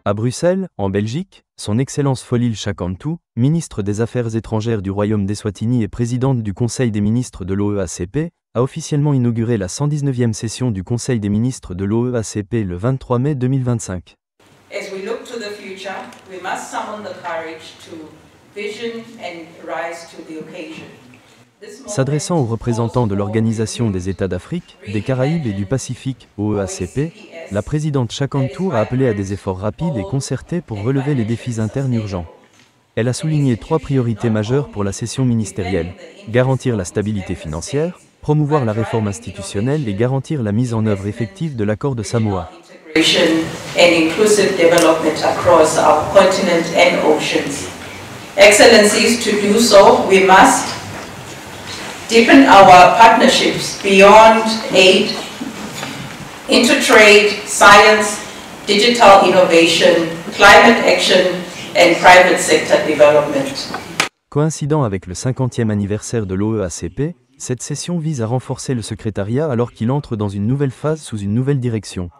À Bruxelles, en Belgique, son Excellence Folil Chakantou, ministre des Affaires étrangères du Royaume d'Eswatini et présidente du Conseil des ministres de l'OEACP, a officiellement inauguré la 119e session du Conseil des ministres de l'OEACP le 23 mai 2025. As we look to the future, we must summon the courage to vision and rise to the occasion. S'adressant aux représentants de l'Organisation des États d'Afrique, des Caraïbes et du Pacifique, OEACP, la présidente Chakantou a appelé à des efforts rapides et concertés pour relever les défis internes urgents. Elle a souligné 3 priorités majeures pour la session ministérielle: garantir la stabilité financière, promouvoir la réforme institutionnelle et garantir la mise en œuvre effective de l'accord de Samoa. And inclusive development across our continent and oceans. Excellencies, to do so, we must deepen our partnerships beyond aid into trade, science, digital innovation, climate action, and private sector development. Coïncidant avec le 50e anniversaire de l'OEACP, cette session vise à renforcer le secrétariat alors qu'il entre dans une nouvelle phase sous une nouvelle direction.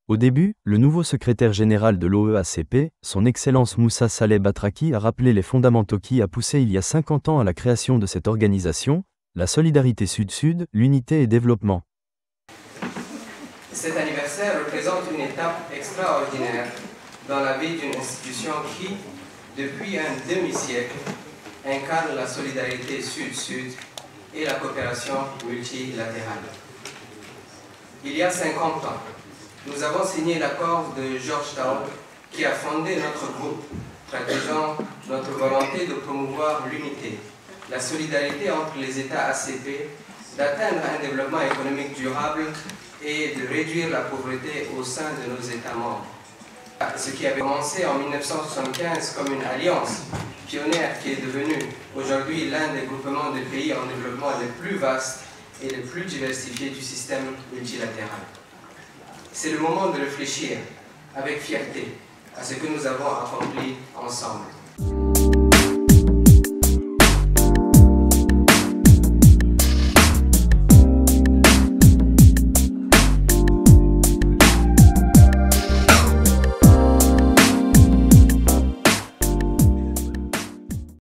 Au début, le nouveau secrétaire général de l'OEACP, son Excellence Moussa Saleh Batraki, a rappelé les fondamentaux qui a poussé il y a 50 ans à la création de cette organisation: la solidarité sud-sud, l'unité et développement. Cet anniversaire représente une étape extraordinaire dans la vie d'une institution qui, depuis un demi-siècle, incarne la solidarité sud-sud et la coopération multilatérale. Il y a 50 ans, nous avons signé l'accord de Georgetown qui a fondé notre groupe, traduisant notre volonté de promouvoir l'unité, la solidarité entre les États ACP, d'atteindre un développement économique durable et de réduire la pauvreté au sein de nos États membres. Ce qui avait commencé en 1975 comme une alliance pionnière qui est devenue aujourd'hui l'un des groupements de pays en développement les plus vastes et les plus diversifiés du système multilatéral. C'est le moment de réfléchir avec fierté à ce que nous avons accompli ensemble.